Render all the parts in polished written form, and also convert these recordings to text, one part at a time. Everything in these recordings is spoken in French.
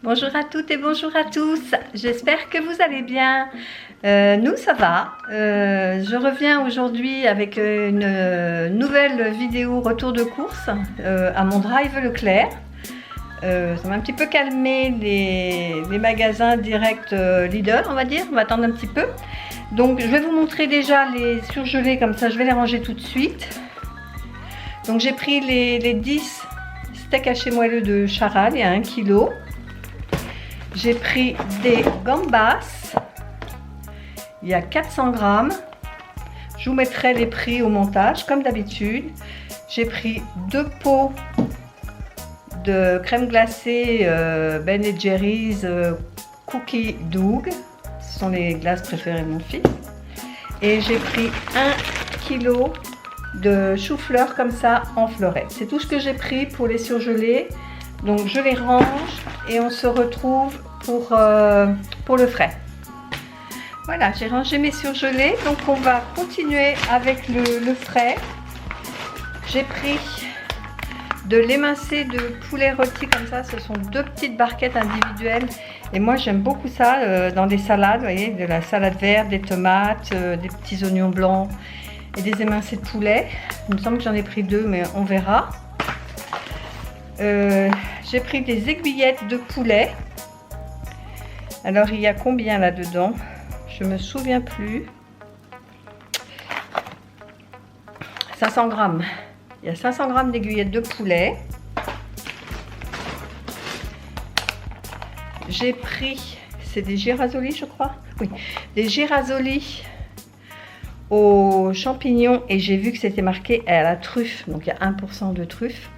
Bonjour à toutes et bonjour à tous, j'espère que vous allez bien. Nous ça va, je reviens aujourd'hui avec une nouvelle vidéo retour de course à mon drive Leclerc. Ça m'a un petit peu calmé les magasins direct Lidl, on va dire, on va attendre un petit peu. Donc je vais vous montrer déjà les surgelés, comme ça je vais les ranger tout de suite. Donc j'ai pris les 10 steaks hachés moelleux de Charal, il y a 1 kg. J'ai pris des gambas, il y a 400 grammes. Je vous mettrai les prix au montage comme d'habitude. J'ai pris 2 pots de crème glacée Ben & Jerry's Cookie Dough. Ce sont les glaces préférées de mon fils. Et j'ai pris 1 kg de chou-fleur comme ça en fleurette. C'est tout ce que j'ai pris pour les surgelés. Donc je les range et on se retrouve pour le frais. Voilà, j'ai rangé mes surgelés. Donc on va continuer avec le frais. J'ai pris de l'émincé de poulet rôti comme ça. Ce sont 2 petites barquettes individuelles. Et moi j'aime beaucoup ça dans des salades. Vous voyez, de la salade verte, des tomates, des petits oignons blancs et des émincés de poulet. Il me semble que j'en ai pris 2, mais on verra. J'ai pris des aiguillettes de poulet. Alors il y a combien là-dedans? Je me souviens plus. 500 grammes. Il y a 500 grammes d'aiguillettes de poulet. J'ai pris, c'est des girasoli je crois. Oui, des girasoli aux champignons et j'ai vu que c'était marqué à la truffe. Donc il y a 1% de truffe.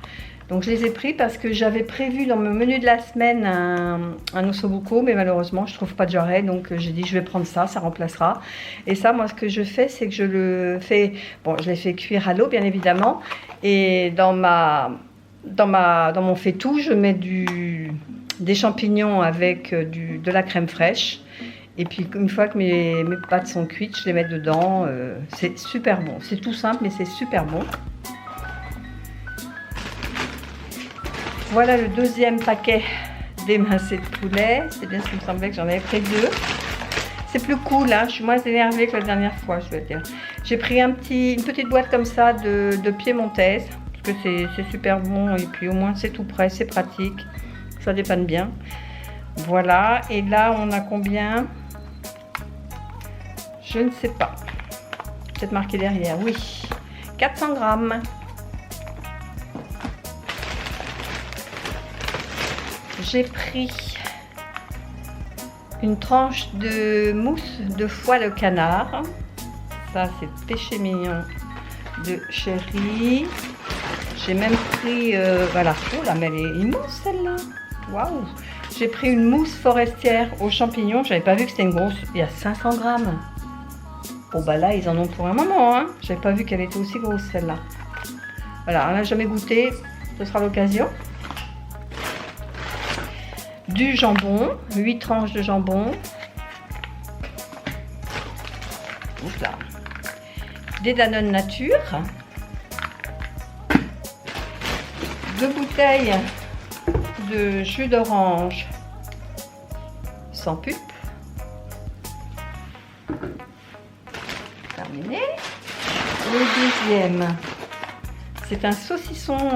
Donc je les ai pris parce que j'avais prévu dans mon menu de la semaine un ossobuco, mais malheureusement je trouve pas de jarret, donc j'ai dit je vais prendre ça, ça remplacera. Et ça, moi ce que je fais, c'est que je le fais, bon je l'ai fait cuire à l'eau bien évidemment, et dans mon faitout, je mets des champignons avec de la crème fraîche. Et puis une fois que mes pâtes sont cuites, je les mets dedans, c'est super bon. C'est tout simple mais c'est super bon. Voilà le deuxième paquet d'émincés de poulet. C'est bien ce qui me semblait que j'en avais pris 2. C'est plus cool, hein. Je suis moins énervée que la dernière fois, je veux dire. J'ai pris une petite boîte comme ça de piémontaise. Parce que c'est super bon. Et puis au moins c'est tout prêt, c'est pratique. Ça dépanne bien. Voilà. Et là on a combien? Je ne sais pas. Peut-être marqué derrière. Oui. 400 grammes. J'ai pris une tranche de mousse de foie de canard. Ça, c'est péché mignon de chéri. J'ai même pris, voilà. Oh là, mais elle est immense celle-là. Waouh! J'ai pris une mousse forestière aux champignons. J'avais pas vu que c'était une grosse. Il y a 500 grammes. Bon, bah là, ils en ont pour un moment. Hein. J'avais pas vu qu'elle était aussi grosse celle-là. Voilà, on n'a jamais goûté. Ce sera l'occasion. Du jambon, 8 tranches de jambon. Là. Des Danone Nature. 2 bouteilles de jus d'orange sans pulpe. Terminé. Le deuxième, c'est un saucisson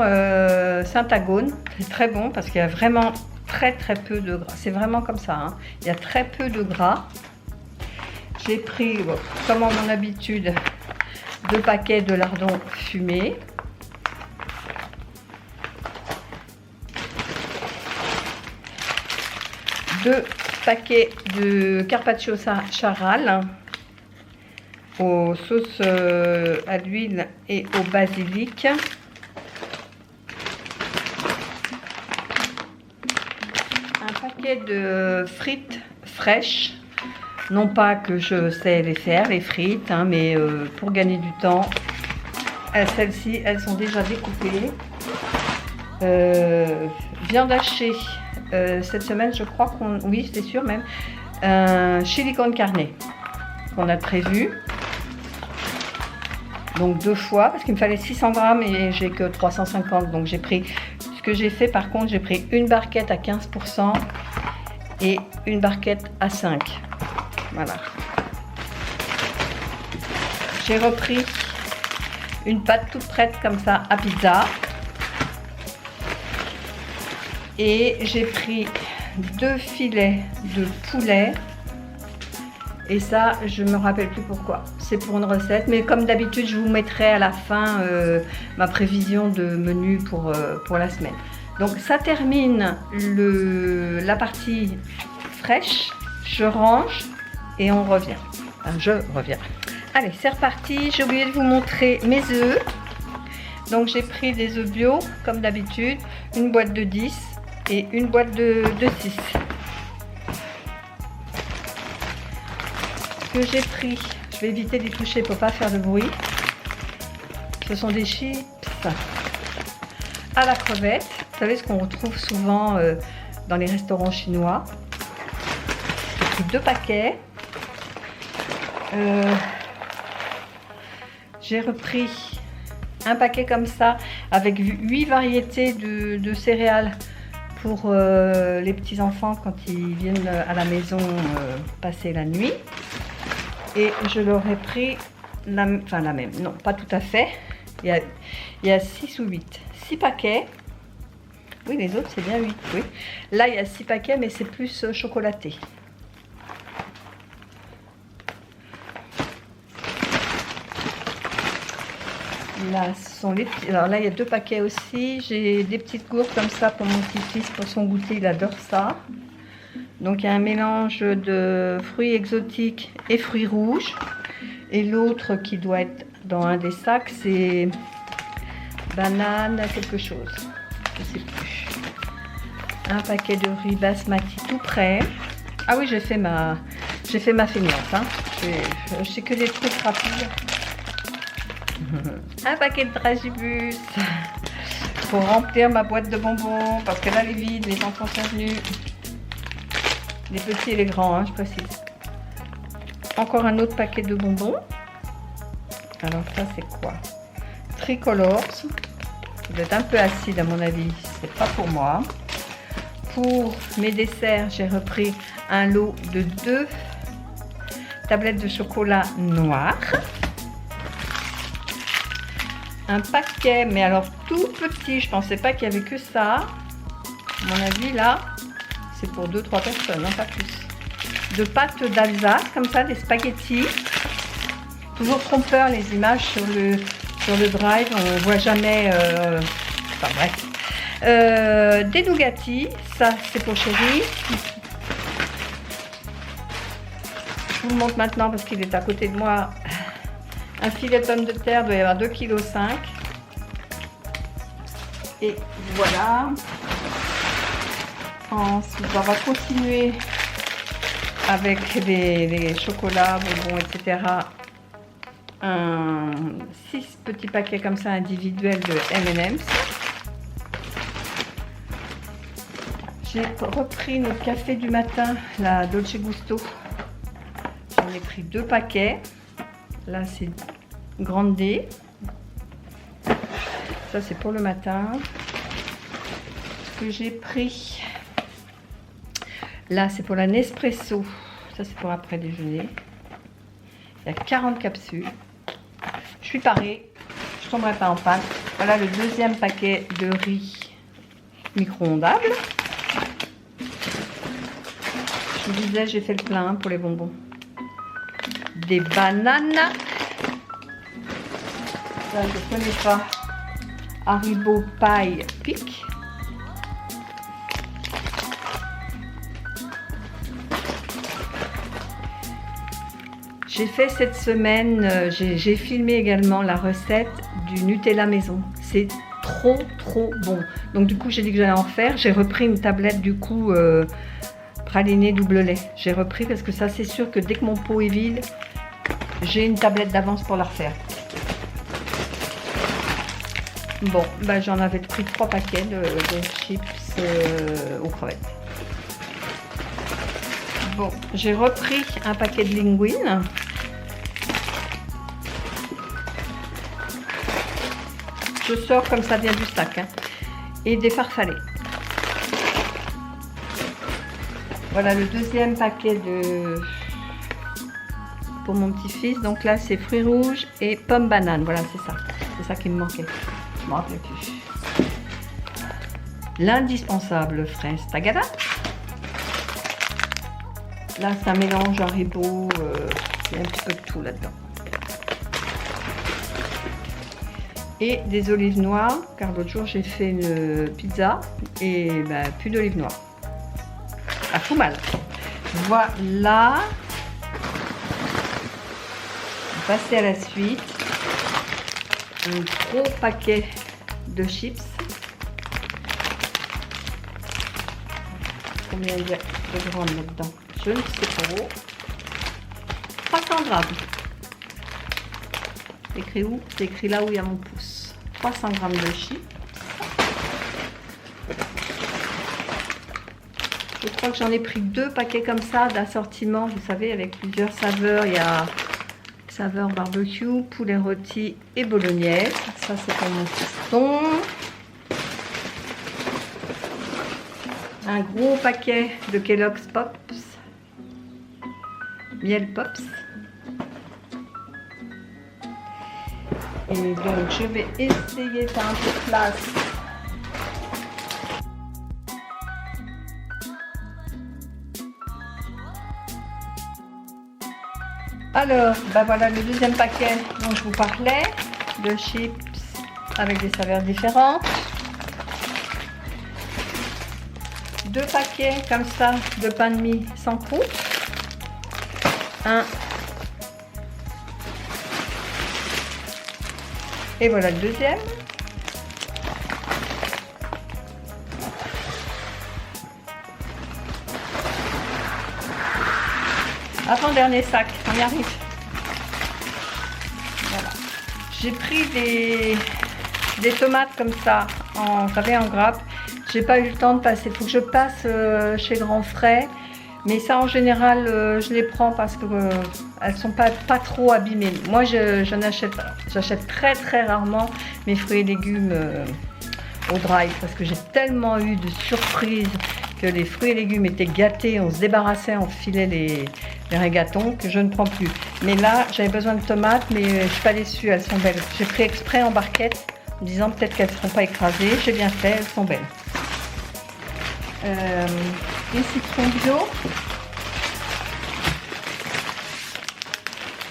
Saint-Agone. C'est très bon parce qu'il y a vraiment très peu de gras. C'est vraiment comme ça, hein. Il y a très peu de gras. J'ai pris, bon, comme à mon habitude, 2 paquets de lardons fumés. Deux paquets de carpaccio Charal aux sauces à l'huile et au basilic. De frites fraîches, non pas que je sais les faire les frites, hein, mais pour gagner du temps, celles-ci elles sont déjà découpées. Viande hachée, cette semaine je crois qu'on, oui c'est sûr même, chili con carne qu'on a prévu, donc 2 fois parce qu'il me fallait 600 grammes et j'ai que 350, donc j'ai pris Ce que j'ai fait par contre, j'ai pris une barquette à 15% et une barquette à 5%. Voilà. J'ai repris une pâte toute prête comme ça à pizza. Et j'ai pris 2 filets de poulet. Et ça, je me rappelle plus pourquoi. C'est pour une recette. Mais comme d'habitude, je vous mettrai à la fin ma prévision de menu pour la semaine. Donc ça termine la partie fraîche. Je range et on revient. Enfin, je reviens. Allez, c'est reparti. J'ai oublié de vous montrer mes œufs. Donc j'ai pris des œufs bio, comme d'habitude. Une boîte de 10 et une boîte de 6. Que j'ai pris, je vais éviter d'y toucher pour pas faire de bruit. Ce sont des chips à la crevette. Vous savez ce qu'on retrouve souvent dans les restaurants chinois. J'ai pris 2 paquets. J'ai repris un paquet comme ça avec 8 variétés de céréales pour les petits enfants quand ils viennent à la maison passer la nuit. Et je leur ai pris la même, non pas tout à fait, il y a 6 ou 8, 6 paquets, oui les autres c'est bien 8, oui. Là il y a 6 paquets mais c'est plus chocolaté. Là, ce sont les petits. Alors là il y a 2 paquets aussi, j'ai des petites gourdes comme ça pour mon petit-fils, pour son goûter, il adore ça. Donc il y a un mélange de fruits exotiques et fruits rouges. Et l'autre qui doit être dans un des sacs, c'est banane quelque chose. Je sais plus. Un paquet de riz basmati tout prêt. Ah oui, j'ai fait ma feignante. Hein. Je sais que des trucs rapides. Un paquet de dragibus pour remplir ma boîte de bonbons parce que là elle est vide, les enfants sont venus. Les petits et les grands, hein, je précise. Encore un autre paquet de bonbons. Alors ça c'est quoi? Tricolores. Ça doit être un peu acide à mon avis. C'est pas pour moi. Pour mes desserts, j'ai repris un lot de 2 tablettes de chocolat noir. Un paquet, mais alors tout petit. Je pensais pas qu'il y avait que ça. À mon avis là. C'est pour 2-3 personnes, hein, pas plus. De pâtes d'Alsace, comme ça, des spaghettis. Toujours trompeur les images sur le drive, on ne voit jamais. Enfin bref. Des nougatis, ça c'est pour chéri. Je vous le montre maintenant parce qu'il est à côté de moi. Un filet de pommes de terre doit y avoir 2,5 kg. Et voilà. Ensuite, on va continuer avec les chocolats, bonbons, etc. 6 petits paquets comme ça individuels de M&M's. J'ai repris notre café du matin, la Dolce Gusto. J'en ai pris 2 paquets. Là, c'est grande D. Ça, c'est pour le matin. Ce que j'ai pris... Là, c'est pour la Nespresso. Ça, c'est pour après déjeuner. Il y a 40 capsules. Je suis parée. Je ne tomberai pas en panne. Voilà le deuxième paquet de riz micro-ondable. Je vous disais, j'ai fait le plein pour les bonbons. Des bananes. Ça, je ne connais pas. Haribo Pie Pic. J'ai fait cette semaine, j'ai filmé également la recette du Nutella maison. C'est trop bon. Donc du coup j'ai dit que j'allais en faire. J'ai repris une tablette du coup praliné double lait. J'ai repris parce que ça c'est sûr que dès que mon pot est vide, j'ai une tablette d'avance pour la refaire. Bon, bah, j'en avais pris 3 paquets de chips aux crevettes. Bon, j'ai repris un paquet de linguine. Je sors comme ça vient du sac. Hein. et des farfalets. Voilà le deuxième paquet pour mon petit-fils. Donc là, c'est fruits rouges et pommes bananes. Voilà, c'est ça. C'est ça qui me manquait. Je ne me rappelais plus. L'indispensable fraise tagada. Là, c'est un mélange Haribo. Il y a un petit peu de tout là-dedans. Et des olives noires, car l'autre jour j'ai fait une pizza et bah, plus d'olives noires. Ça fout mal. Voilà. On va passer à la suite. Un gros paquet de chips. Combien il y a de grammes là-dedans? Je ne sais pas trop. 300 grammes. C'est écrit où? C'est écrit là où il y a mon pouce. 300 grammes de chips. Je crois que j'en ai pris 2 paquets comme ça d'assortiment, vous savez, avec plusieurs saveurs. Il y a saveur barbecue, poulet rôti et bolognaise. Ça, c'est pour mon fiston. Un gros paquet de Kellogg's Pops. Miel Pops. Et donc, je vais essayer de faire un peu de place. Alors, ben voilà le deuxième paquet dont je vous parlais, de chips avec des saveurs différentes. 2 paquets comme ça de pain de mie sans croûte. Un. Et voilà le deuxième. Avant-dernier sac, on y arrive. Voilà. J'ai pris des tomates comme ça, en grappe. J'ai pas eu le temps de passer. Il faut que je passe chez Grand Frais. Mais ça, en général, je les prends parce que elles sont pas trop abîmées. Moi, je n'achète pas. J'achète très très rarement mes fruits et légumes au drive parce que j'ai tellement eu de surprises que les fruits et légumes étaient gâtés, on se débarrassait, on filait les régatons que je ne prends plus. Mais là, j'avais besoin de tomates, mais je ne suis pas déçue, elles sont belles. J'ai pris exprès en barquette, en disant peut-être qu'elles ne seront pas écrasées. J'ai bien fait, elles sont belles. Les citrons bio.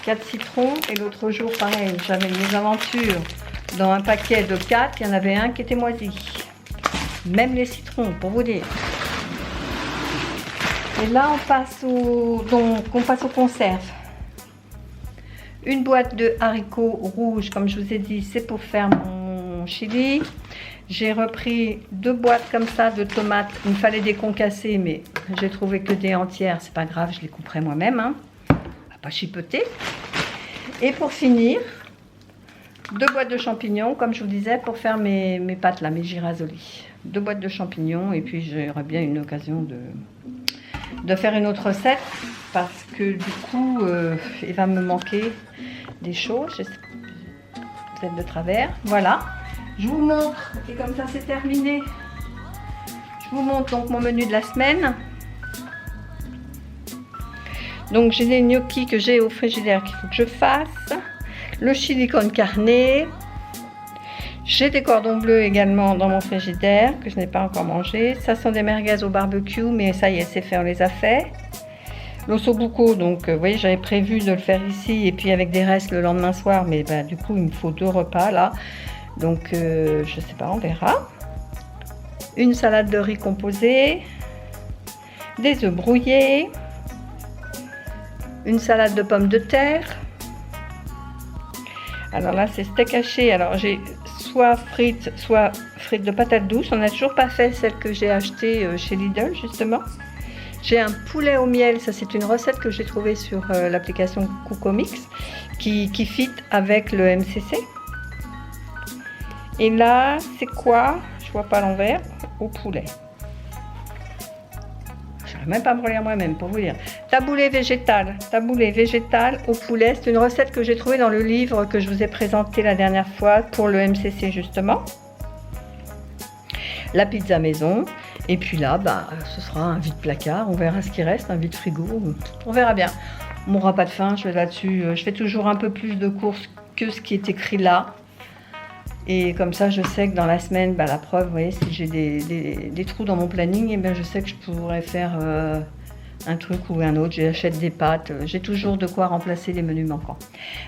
4 citrons. Et l'autre jour, pareil, j'avais mes aventures. Dans un paquet de 4, il y en avait un qui était moisi. Même les citrons, pour vous dire. Et là, on passe aux conserves. Une boîte de haricots rouges, comme je vous ai dit, c'est pour faire mon chili. J'ai repris 2 boîtes comme ça de tomates. Il me fallait des concassés, mais j'ai trouvé que des entières. C'est pas grave, je les couperai moi-même. Hein. On va pas chipoter. Et pour finir, 2 boîtes de champignons, comme je vous disais, pour faire mes pâtes là, mes girasoli. 2 boîtes de champignons, et puis j'aurai bien une occasion de faire une autre recette parce que du coup il va me manquer des choses. Vous êtes de travers. Voilà, je vous montre et comme ça c'est terminé. Je vous montre donc mon menu de la semaine. Donc j'ai les gnocchis que j'ai au frigidaire qu'il faut que je fasse, le chili con carne. J'ai des cordons bleus également dans mon frigidaire que je n'ai pas encore mangé. Ça sont des merguez au barbecue, mais ça y est, c'est fait, on les a fait. L'ossobuco, donc vous voyez, j'avais prévu de le faire ici et puis avec des restes le lendemain soir, mais bah, du coup il me faut 2 repas là. Donc je sais pas, on verra. Une salade de riz composée, des œufs brouillés, une salade de pommes de terre. Alors là c'est steak haché, alors j'ai soit frites de patates douces. On n'a toujours pas fait celle que j'ai achetée chez Lidl justement. J'ai un poulet au miel, ça c'est une recette que j'ai trouvée sur l'application Cookomix qui fit avec le MCC. Et là c'est quoi? Je vois pas l'envers. Au poulet. Je n'arrive même pas à me relire moi-même pour vous dire. Taboulé végétal au poulet. C'est une recette que j'ai trouvée dans le livre que je vous ai présenté la dernière fois pour le MCC justement. la pizza maison. Et puis là, bah, ce sera un vide placard. On verra ce qui reste, un vide frigo. On verra bien. Mon repas de faim, je vais là-dessus. Je fais toujours un peu plus de courses que ce qui est écrit là. Et comme ça, je sais que dans la semaine, bah, la preuve, vous voyez, si j'ai des trous dans mon planning, et bien je sais que je pourrais faire un truc ou un autre. J'achète des pâtes. J'ai toujours de quoi remplacer les menus manquants.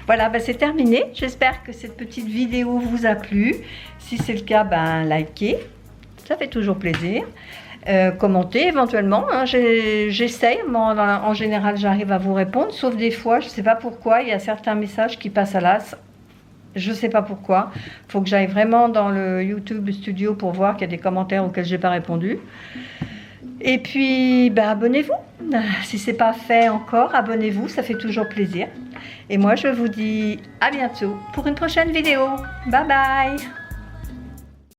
Voilà, bah, c'est terminé. J'espère que cette petite vidéo vous a plu. Si c'est le cas, ben, likez. Ça fait toujours plaisir. Commentez éventuellement. Hein. J'essaye. En général, j'arrive à vous répondre. Sauf des fois, je ne sais pas pourquoi, il y a certains messages qui passent à l'as. Je ne sais pas pourquoi. Il faut que j'aille vraiment dans le YouTube Studio pour voir qu'il y a des commentaires auxquels je n'ai pas répondu. Et puis, bah, abonnez-vous. Si ce n'est pas fait encore, abonnez-vous. Ça fait toujours plaisir. Et moi, je vous dis à bientôt pour une prochaine vidéo. Bye bye.